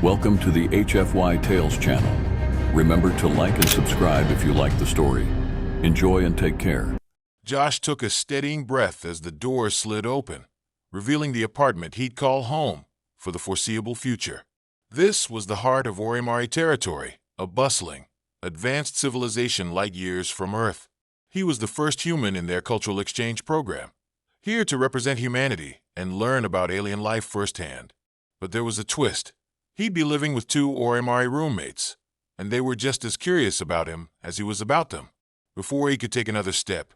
Welcome to the HFY Tales channel. Remember to like and subscribe if you like the story. Enjoy and take care. Josh took a steadying breath as the door slid open, revealing the apartment he'd call home for the foreseeable future. This was the heart of Oromari territory, a bustling, advanced civilization light years from Earth. He was the first human in their cultural exchange program, here to represent humanity and learn about alien life firsthand. But there was a twist. He'd be living with two Oromari roommates, and they were just as curious about him as he was about them. Before he could take another step,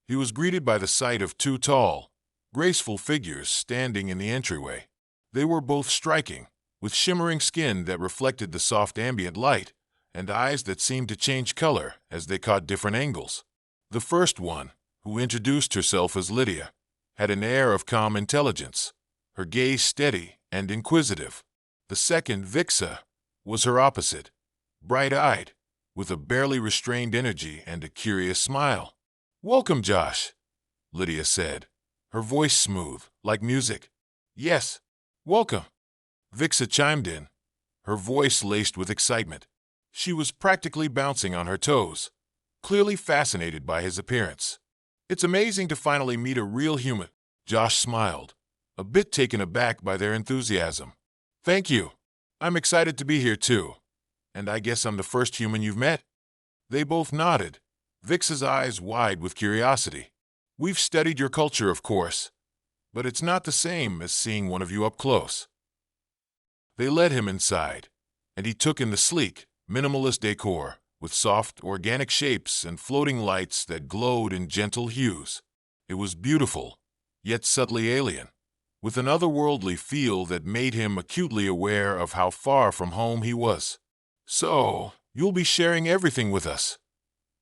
he was greeted by the sight of two tall, graceful figures standing in the entryway. They were both striking, with shimmering skin that reflected the soft ambient light, and eyes that seemed to change color as they caught different angles. The first one, who introduced herself as Lydia, had an air of calm intelligence, her gaze steady and inquisitive. The second, Vixa, was her opposite, bright-eyed, with a barely restrained energy and a curious smile. "Welcome, Josh," Lydia said, her voice smooth, like music. "Yes, welcome," Vixa chimed in, her voice laced with excitement. She was practically bouncing on her toes, clearly fascinated by his appearance. "It's amazing to finally meet a real human," Josh smiled, a bit taken aback by their enthusiasm. "Thank you. I'm excited to be here too. And I guess I'm the first human you've met?" They both nodded, Vix's eyes wide with curiosity. "We've studied your culture, of course, but it's not the same as seeing one of you up close." They led him inside, and he took in the sleek, minimalist decor, with soft, organic shapes and floating lights that glowed in gentle hues. It was beautiful, yet subtly alien, with an otherworldly feel that made him acutely aware of how far from home he was. "So, you'll be sharing everything with us,"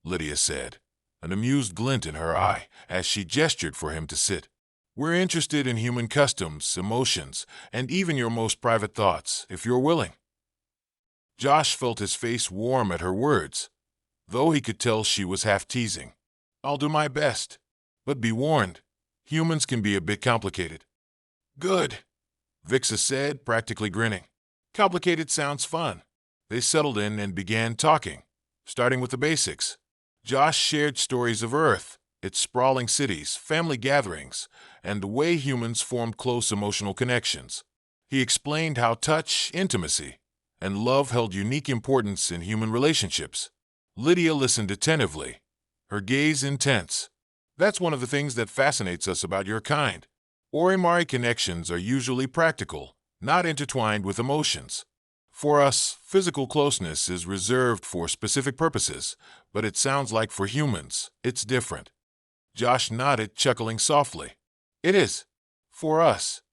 Lydia said, an amused glint in her eye as she gestured for him to sit. "We're interested in human customs, emotions, and even your most private thoughts, if you're willing." Josh felt his face warm at her words, though he could tell she was half teasing. "I'll do my best, but be warned, humans can be a bit complicated." "Good," Vixa said, practically grinning. "Complicated sounds fun." They settled in and began talking, starting with the basics. Josh shared stories of Earth, its sprawling cities, family gatherings, and the way humans formed close emotional connections. He explained how touch, intimacy, and love held unique importance in human relationships. Lydia listened attentively, her gaze intense. "That's one of the things that fascinates us about your kind. Oromari connections are usually practical, not intertwined with emotions. For us, physical closeness is reserved for specific purposes, but it sounds like for humans, it's different." Josh nodded, chuckling softly. "It is. For us,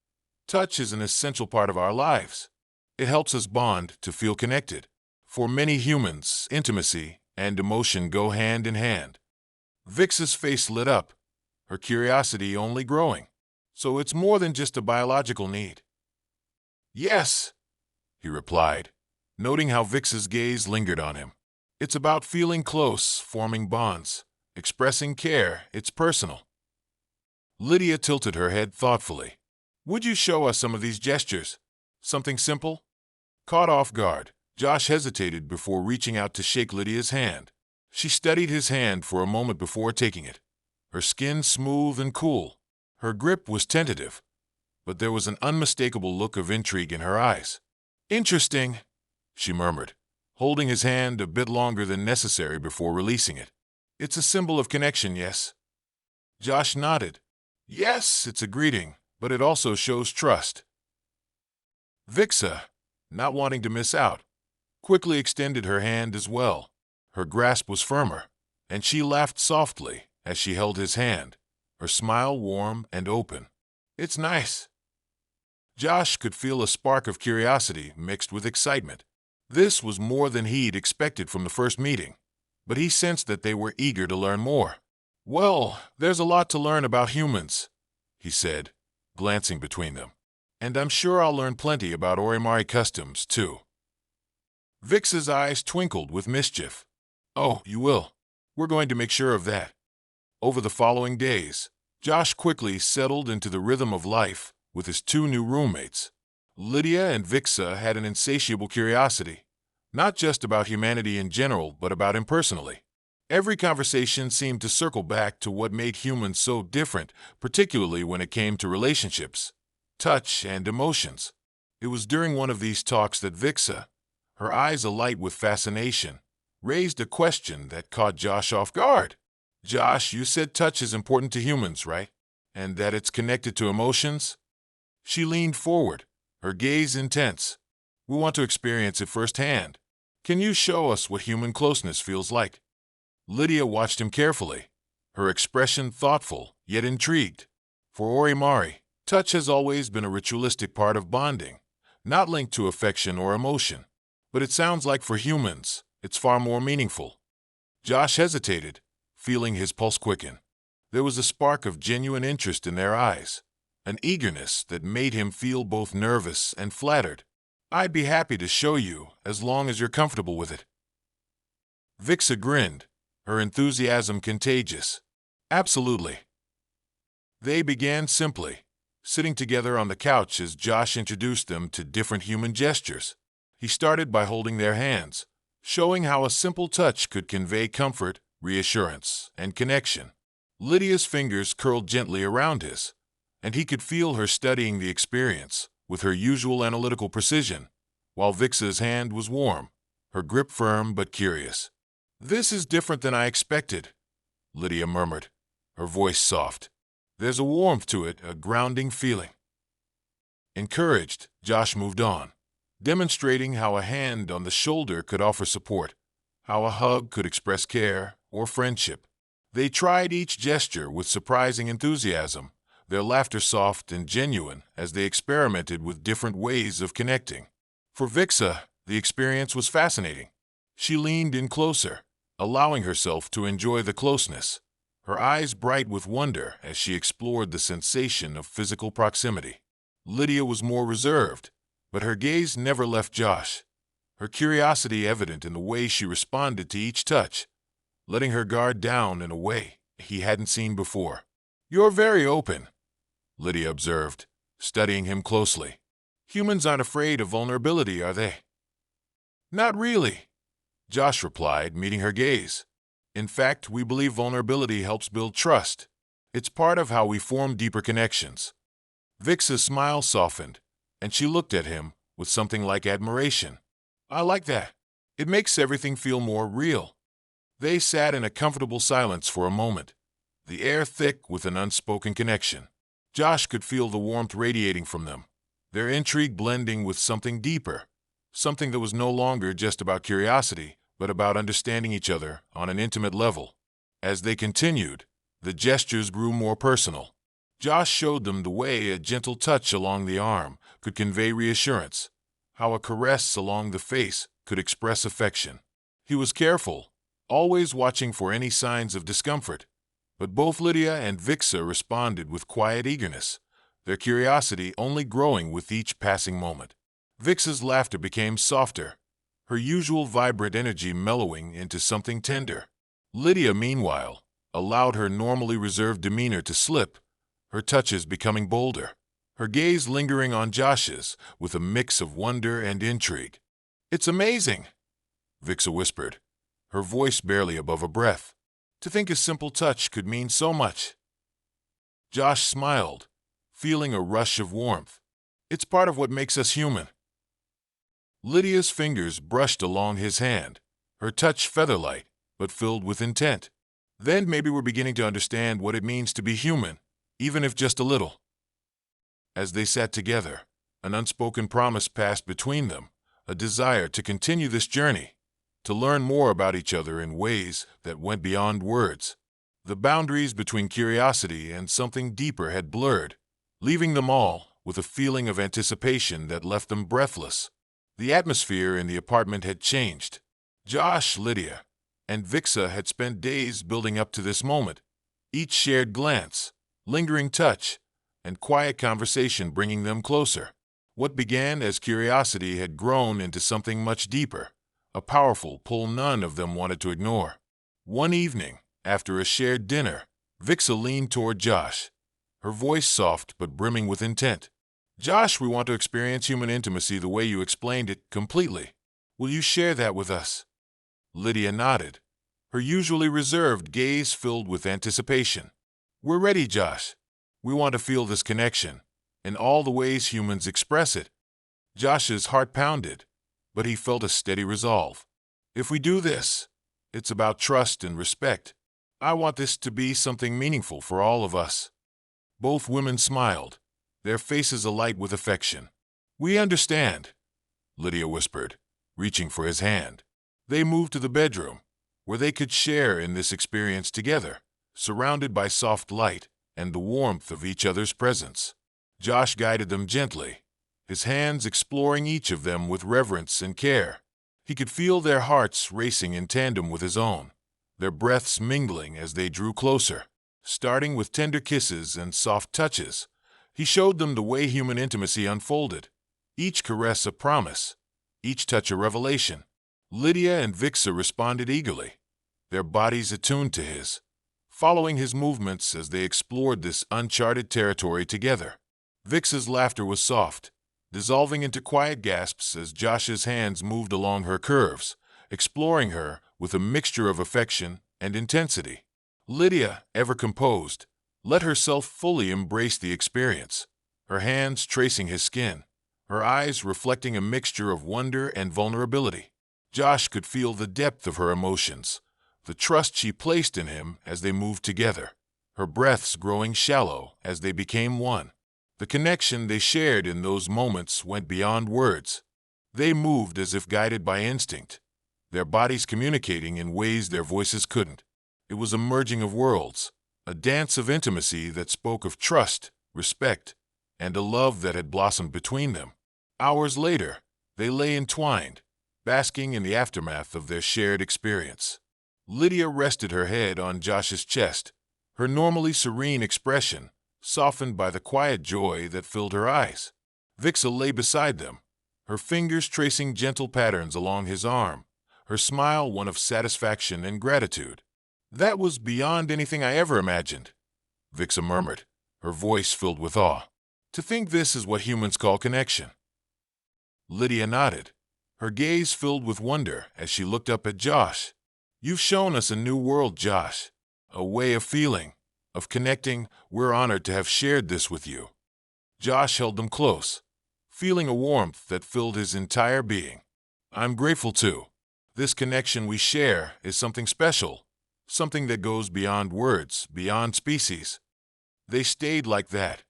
touch is an essential part of our lives. It helps us bond to feel connected. For many humans, intimacy and emotion go hand in hand." Vix's face lit up, her curiosity only growing. "So it's more than just a biological need?" "Yes," he replied, noting how Vix's gaze lingered on him. "It's about feeling close, forming bonds, expressing care. It's personal." Lydia tilted her head thoughtfully. "Would you show us some of these gestures? Something simple?" Caught off guard, Josh hesitated before reaching out to shake Lydia's hand. She studied his hand for a moment before taking it, her skin smooth and cool. Her grip was tentative, but there was an unmistakable look of intrigue in her eyes. "Interesting," she murmured, holding his hand a bit longer than necessary before releasing it. "It's a symbol of connection, yes?" Josh nodded. "Yes, it's a greeting, but it also shows trust." Vixa, not wanting to miss out, quickly extended her hand as well. Her grasp was firmer, and she laughed softly as she held his hand, her smile warm and open. "It's nice." Josh could feel a spark of curiosity mixed with excitement. This was more than he'd expected from the first meeting, but he sensed that they were eager to learn more. "Well, there's a lot to learn about humans," he said, glancing between them. "And I'm sure I'll learn plenty about Oromari customs, too." Vix's eyes twinkled with mischief. "Oh, you will. We're going to make sure of that." Over the following days, Josh quickly settled into the rhythm of life with his two new roommates. Lydia and Vixa had an insatiable curiosity, not just about humanity in general, but about him personally. Every conversation seemed to circle back to what made humans so different, particularly when it came to relationships, touch, and emotions. It was during one of these talks that Vixa, her eyes alight with fascination, raised a question that caught Josh off guard. "Josh, you said touch is important to humans, right? And that it's connected to emotions?" She leaned forward, her gaze intense. "We want to experience it firsthand. Can you show us what human closeness feels like?" Lydia watched him carefully, her expression thoughtful yet intrigued. For Orimari, touch has always been a ritualistic part of bonding, not linked to affection or emotion. But it sounds like for humans, it's far more meaningful. Josh hesitated, feeling his pulse quicken. There was a spark of genuine interest in their eyes, an eagerness that made him feel both nervous and flattered. "I'd be happy to show you, as long as you're comfortable with it." Vixa grinned, her enthusiasm contagious. "Absolutely." They began simply, sitting together on the couch as Josh introduced them to different human gestures. He started by holding their hands, showing how a simple touch could convey comfort, reassurance, and connection. Lydia's fingers curled gently around his, and he could feel her studying the experience with her usual analytical precision, while Vixa's hand was warm, her grip firm but curious. "This is different than I expected," Lydia murmured, her voice soft. "There's a warmth to it, a grounding feeling." Encouraged, Josh moved on, demonstrating how a hand on the shoulder could offer support, how a hug could express care or friendship. They tried each gesture with surprising enthusiasm, their laughter soft and genuine as they experimented with different ways of connecting. For Vixa, the experience was fascinating. She leaned in closer, allowing herself to enjoy the closeness, her eyes bright with wonder as she explored the sensation of physical proximity. Lydia was more reserved, but her gaze never left Josh, her curiosity evident in the way she responded to each touch, letting her guard down in a way he hadn't seen before. "You're very open," Lydia observed, studying him closely. "Humans aren't afraid of vulnerability, are they?" "Not really," Josh replied, meeting her gaze. "In fact, we believe vulnerability helps build trust. It's part of how we form deeper connections." Vixa's smile softened, and she looked at him with something like admiration. "I like that. It makes everything feel more real." They sat in a comfortable silence for a moment, the air thick with an unspoken connection. Josh could feel the warmth radiating from them, their intrigue blending with something deeper, something that was no longer just about curiosity, but about understanding each other on an intimate level. As they continued, the gestures grew more personal. Josh showed them the way a gentle touch along the arm could convey reassurance, how a caress along the face could express affection. He was careful, always watching for any signs of discomfort, but both Lydia and Vixa responded with quiet eagerness, their curiosity only growing with each passing moment. Vixa's laughter became softer, her usual vibrant energy mellowing into something tender. Lydia, meanwhile, allowed her normally reserved demeanor to slip, her touches becoming bolder, her gaze lingering on Josh's with a mix of wonder and intrigue. "It's amazing," Vixa whispered, her voice barely above a breath. "To think a simple touch could mean so much." Josh smiled, feeling a rush of warmth. "It's part of what makes us human." Lydia's fingers brushed along his hand, her touch feather-light, but filled with intent. "Then maybe we're beginning to understand what it means to be human, even if just a little." As they sat together, an unspoken promise passed between them, a desire to continue this journey, to learn more about each other in ways that went beyond words. The boundaries between curiosity and something deeper had blurred, leaving them all with a feeling of anticipation that left them breathless. The atmosphere in the apartment had changed. Josh, Lydia, and Vixa had spent days building up to this moment, each shared glance, lingering touch, and quiet conversation bringing them closer. What began as curiosity had grown into something much deeper, a powerful pull none of them wanted to ignore. One evening, after a shared dinner, Vixa leaned toward Josh, her voice soft but brimming with intent. Josh, we want to experience human intimacy the way you explained it completely. Will you share that with us? Lydia nodded, her usually reserved gaze filled with anticipation. We're ready, Josh. We want to feel this connection, in all the ways humans express it. Josh's heart pounded, but he felt a steady resolve. If we do this, it's about trust and respect. I want this to be something meaningful for all of us. Both women smiled, their faces alight with affection. We understand, Lydia whispered, reaching for his hand. They moved to the bedroom, where they could share in this experience together, surrounded by soft light and the warmth of each other's presence. Josh guided them gently, his hands exploring each of them with reverence and care. He could feel their hearts racing in tandem with his own, their breaths mingling as they drew closer. Starting with tender kisses and soft touches, he showed them the way human intimacy unfolded, each caress a promise, each touch a revelation. Lydia and Vixa responded eagerly, their bodies attuned to his, following his movements as they explored this uncharted territory together. Vixa's laughter was soft, dissolving into quiet gasps as Josh's hands moved along her curves, exploring her with a mixture of affection and intensity. Lydia, ever composed, let herself fully embrace the experience, her hands tracing his skin, her eyes reflecting a mixture of wonder and vulnerability. Josh could feel the depth of her emotions, the trust she placed in him as they moved together, her breaths growing shallow as they became one. The connection they shared in those moments went beyond words. They moved as if guided by instinct, their bodies communicating in ways their voices couldn't. It was a merging of worlds, a dance of intimacy that spoke of trust, respect, and a love that had blossomed between them. Hours later, they lay entwined, basking in the aftermath of their shared experience. Lydia rested her head on Josh's chest, her normally serene expression softened by the quiet joy that filled her eyes. Vixa lay beside them, her fingers tracing gentle patterns along his arm, her smile one of satisfaction and gratitude. That was beyond anything I ever imagined, Vixa murmured, her voice filled with awe. To think this is what humans call connection. Lydia nodded, her gaze filled with wonder as she looked up at Josh. You've shown us a new world, Josh, a way of feeling, of connecting. We're honored to have shared this with you. Josh held them close, feeling a warmth that filled his entire being. I'm grateful too. This connection we share is something special, something that goes beyond words, beyond species. They stayed like that,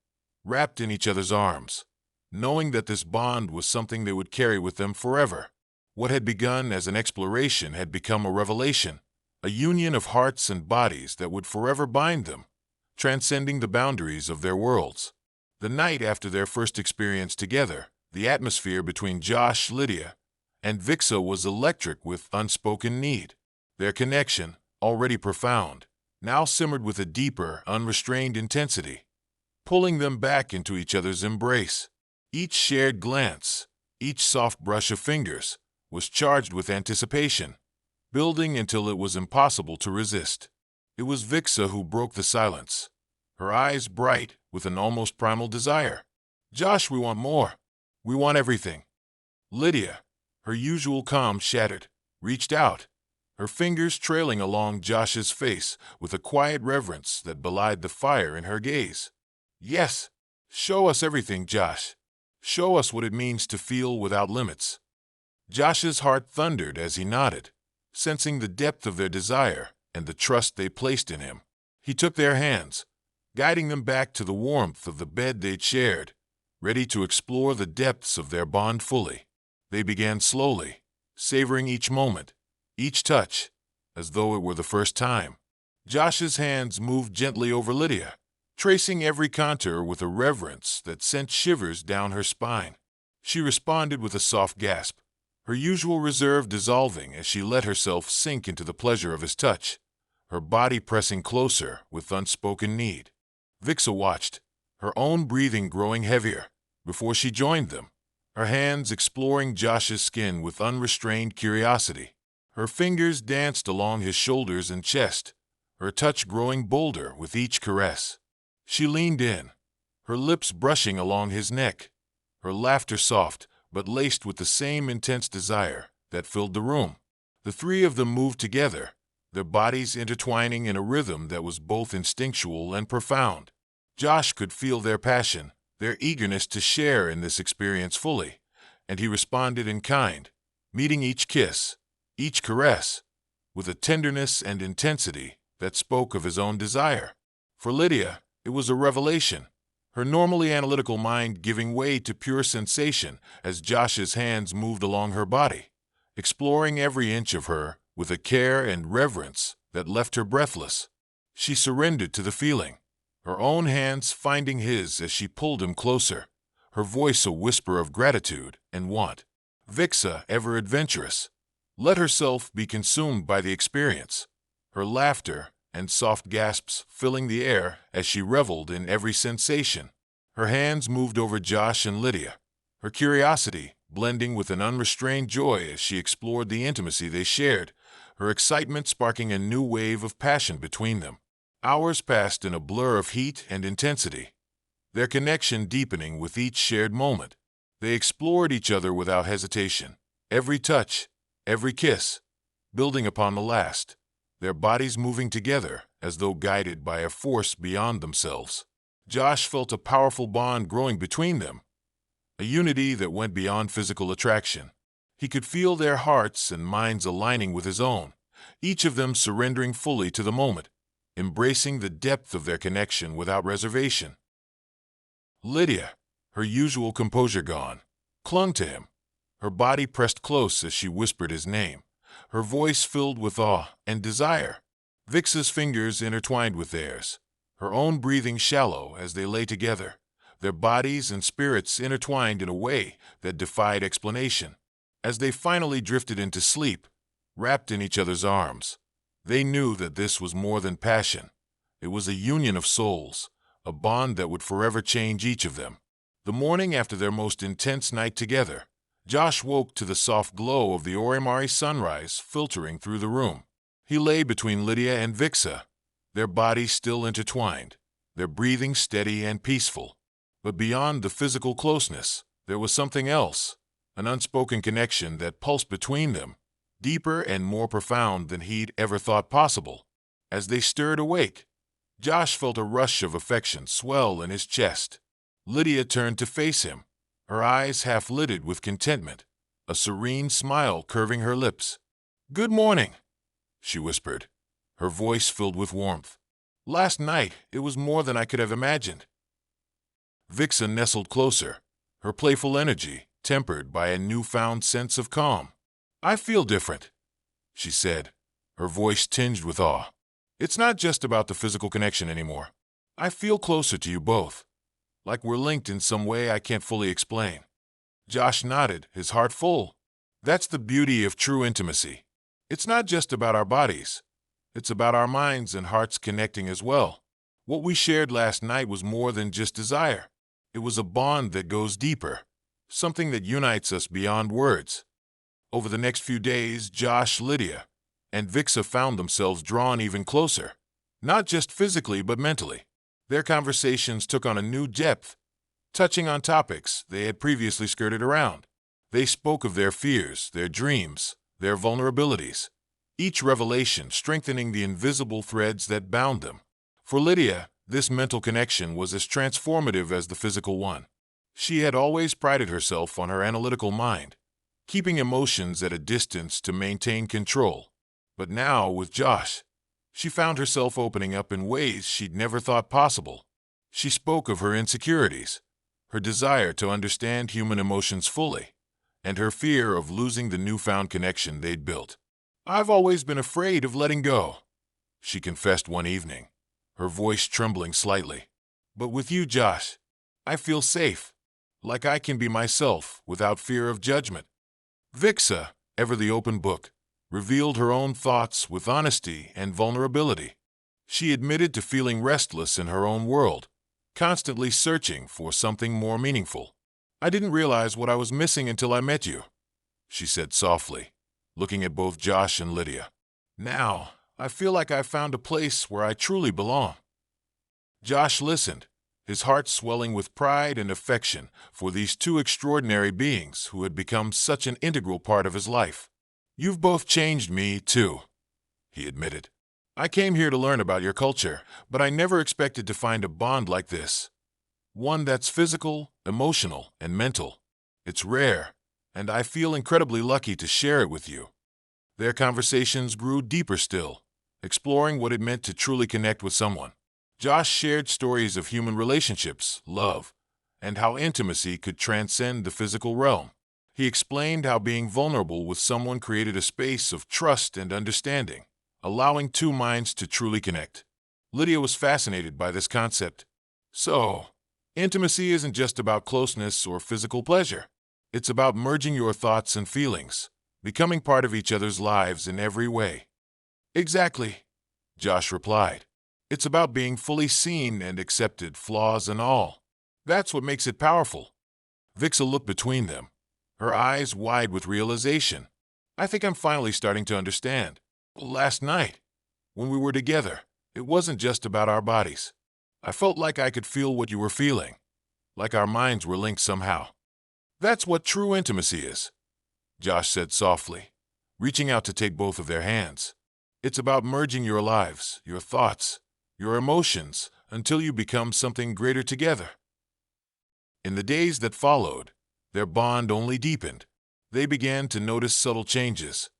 wrapped in each other's arms, knowing that this bond was something they would carry with them forever. What had begun as an exploration had become a revelation, a union of hearts and bodies that would forever bind them, transcending the boundaries of their worlds. The night after their first experience together, the atmosphere between Josh, Lydia, and Vixa was electric with unspoken need. Their connection, already profound, now simmered with a deeper, unrestrained intensity, pulling them back into each other's embrace. Each shared glance, each soft brush of fingers, was charged with anticipation, building until it was impossible to resist. It was Vixa who broke the silence, her eyes bright with an almost primal desire. Josh, we want more. We want everything. Lydia, her usual calm shattered, reached out, her fingers trailing along Josh's face with a quiet reverence that belied the fire in her gaze. Yes, show us everything, Josh. Show us what it means to feel without limits. Josh's heart thundered as he nodded, sensing the depth of their desire and the trust they placed in him. He took their hands, guiding them back to the warmth of the bed they'd shared, ready to explore the depths of their bond fully. They began slowly, savoring each moment, each touch, as though it were the first time. Josh's hands moved gently over Lydia, tracing every contour with a reverence that sent shivers down her spine. She responded with a soft gasp, her usual reserve dissolving as she let herself sink into the pleasure of his touch, her body pressing closer with unspoken need. Vixa watched, her own breathing growing heavier, before she joined them, her hands exploring Josh's skin with unrestrained curiosity. Her fingers danced along his shoulders and chest, her touch growing bolder with each caress. She leaned in, her lips brushing along his neck, her laughter soft but laced with the same intense desire that filled the room. The three of them moved together, their bodies intertwining in a rhythm that was both instinctual and profound. Josh could feel their passion, their eagerness to share in this experience fully, and he responded in kind, meeting each kiss, each caress, with a tenderness and intensity that spoke of his own desire. For Lydia, it was a revelation, her normally analytical mind giving way to pure sensation as Josh's hands moved along her body, exploring every inch of her with a care and reverence that left her breathless. She surrendered to the feeling, her own hands finding his as she pulled him closer, her voice a whisper of gratitude and want. Vixa, ever adventurous, let herself be consumed by the experience, her laughter and soft gasps filling the air as she reveled in every sensation. Her hands moved over Josh and Lydia, her curiosity blending with an unrestrained joy as she explored the intimacy they shared, her excitement sparking a new wave of passion between them. Hours passed in a blur of heat and intensity, their connection deepening with each shared moment. They explored each other without hesitation, every touch, every kiss, building upon the last, their bodies moving together as though guided by a force beyond themselves. Josh felt a powerful bond growing between them, a unity that went beyond physical attraction. He could feel their hearts and minds aligning with his own, each of them surrendering fully to the moment, embracing the depth of their connection without reservation. Lydia, her usual composure gone, clung to him, her body pressed close as she whispered his name, her voice filled with awe and desire. Vixa's fingers intertwined with theirs, her own breathing shallow as they lay together, their bodies and spirits intertwined in a way that defied explanation. As they finally drifted into sleep, wrapped in each other's arms, they knew that this was more than passion. It was a union of souls, a bond that would forever change each of them. The morning after their most intense night together, Josh woke to the soft glow of the Oremari sunrise filtering through the room. He lay between Lydia and Vixa, their bodies still intertwined, their breathing steady and peaceful. But beyond the physical closeness, there was something else, an unspoken connection that pulsed between them, deeper and more profound than he'd ever thought possible. As they stirred awake, Josh felt a rush of affection swell in his chest. Lydia turned to face him, her eyes half-lidded with contentment, a serene smile curving her lips. "Good morning," she whispered, her voice filled with warmth. "Last night, it was more than I could have imagined." Vixa nestled closer, her playful energy tempered by a newfound sense of calm. "I feel different," she said, her voice tinged with awe. "It's not just about the physical connection anymore. I feel closer to you both, like we're linked in some way I can't fully explain." Josh nodded, his heart full. That's the beauty of true intimacy. It's not just about our bodies. It's about our minds and hearts connecting as well. What we shared last night was more than just desire. It was a bond that goes deeper, something that unites us beyond words. Over the next few days, Josh, Lydia, and Vixa found themselves drawn even closer, not just physically but mentally. Their conversations took on a new depth, touching on topics they had previously skirted around. They spoke of their fears, their dreams, their vulnerabilities, each revelation strengthening the invisible threads that bound them. For Lydia, this mental connection was as transformative as the physical one. She had always prided herself on her analytical mind, keeping emotions at a distance to maintain control. But now, with Josh, she found herself opening up in ways she'd never thought possible. She spoke of her insecurities, her desire to understand human emotions fully, and her fear of losing the newfound connection they'd built. "I've always been afraid of letting go," she confessed one evening, her voice trembling slightly. "But with you, Josh, I feel safe, like I can be myself without fear of judgment." Vixa, ever the open book, revealed her own thoughts with honesty and vulnerability. She admitted to feeling restless in her own world, constantly searching for something more meaningful. "I didn't realize what I was missing until I met you," she said softly, looking at both Josh and Lydia. "Now, I feel like I've found a place where I truly belong." Josh listened, his heart swelling with pride and affection for these two extraordinary beings who had become such an integral part of his life. "You've both changed me, too," he admitted. "I came here to learn about your culture, but I never expected to find a bond like this. One that's physical, emotional, and mental. It's rare, and I feel incredibly lucky to share it with you." Their conversations grew deeper still, exploring what it meant to truly connect with someone. Josh shared stories of human relationships, love, and how intimacy could transcend the physical realm. He explained how being vulnerable with someone created a space of trust and understanding, allowing two minds to truly connect. Lydia was fascinated by this concept. "So, intimacy isn't just about closeness or physical pleasure. It's about merging your thoughts and feelings, becoming part of each other's lives in every way." "Exactly," Josh replied. "It's about being fully seen and accepted, flaws and all. That's what makes it powerful." Vixa looked between them, her eyes wide with realization. "I think I'm finally starting to understand. Last night, when we were together, it wasn't just about our bodies. I felt like I could feel what you were feeling, like our minds were linked somehow." "That's what true intimacy is," Josh said softly, reaching out to take both of their hands. "It's about merging your lives, your thoughts, your emotions, until you become something greater together." In the days that followed, their bond only deepened. They began to notice subtle changes,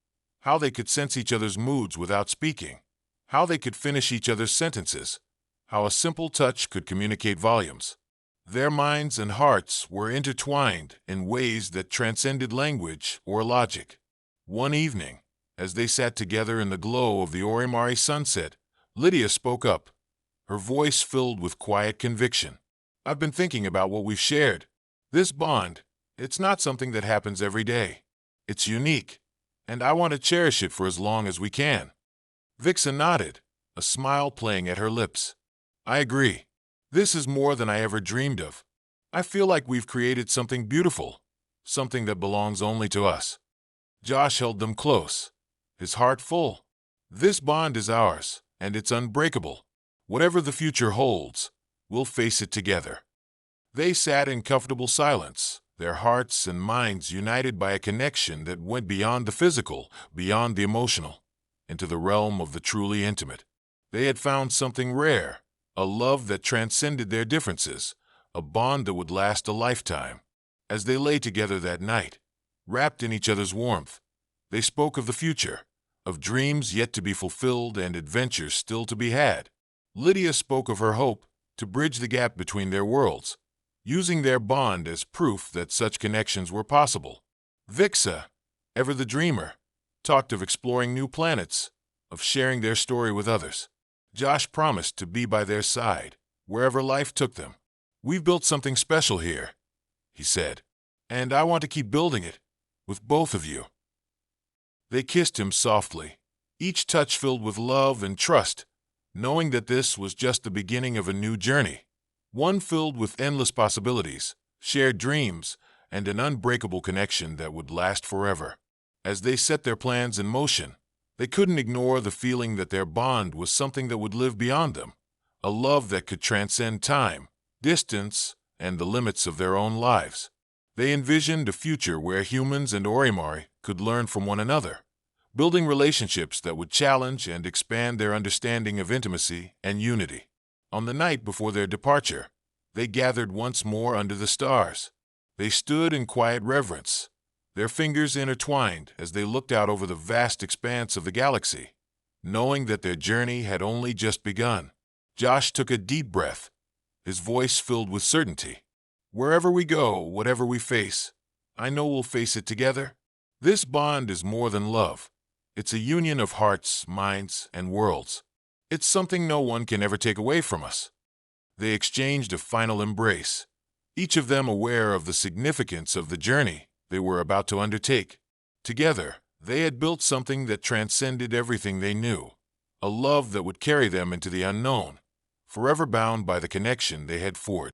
how they could sense each other's moods without speaking, how they could finish each other's sentences, how a simple touch could communicate volumes. Their minds and hearts were intertwined in ways that transcended language or logic. One evening, as they sat together in the glow of the Orimari sunset, Lydia spoke up, her voice filled with quiet conviction. "I've been thinking about what we've shared. This bond, it's not something that happens every day. It's unique, and I want to cherish it for as long as we can." Vixa nodded, a smile playing at her lips. "I agree. This is more than I ever dreamed of. I feel like we've created something beautiful, something that belongs only to us." Josh held them close, his heart full. "This bond is ours, and it's unbreakable. Whatever the future holds, we'll face it together." They sat in comfortable silence, their hearts and minds united by a connection that went beyond the physical, beyond the emotional, into the realm of the truly intimate. They had found something rare, a love that transcended their differences, a bond that would last a lifetime. As they lay together that night, wrapped in each other's warmth, they spoke of the future, of dreams yet to be fulfilled and adventures still to be had. Lydia spoke of her hope to bridge the gap between their worlds, using their bond as proof that such connections were possible. Vixa, ever the dreamer, talked of exploring new planets, of sharing their story with others. Josh promised to be by their side, wherever life took them. "We've built something special here," he said, "and I want to keep building it, with both of you." They kissed him softly, each touch filled with love and trust, knowing that this was just the beginning of a new journey, one filled with endless possibilities, shared dreams, and an unbreakable connection that would last forever. As they set their plans in motion, they couldn't ignore the feeling that their bond was something that would live beyond them, a love that could transcend time, distance, and the limits of their own lives. They envisioned a future where humans and Orimari could learn from one another, building relationships that would challenge and expand their understanding of intimacy and unity. On the night before their departure, they gathered once more under the stars. They stood in quiet reverence, their fingers intertwined as they looked out over the vast expanse of the galaxy, knowing that their journey had only just begun. Josh took a deep breath, his voice filled with certainty. "Wherever we go, whatever we face, I know we'll face it together. This bond is more than love. It's a union of hearts, minds, and worlds. It's something no one can ever take away from us." They exchanged a final embrace, each of them aware of the significance of the journey they were about to undertake. Together, they had built something that transcended everything they knew, a love that would carry them into the unknown, forever bound by the connection they had forged.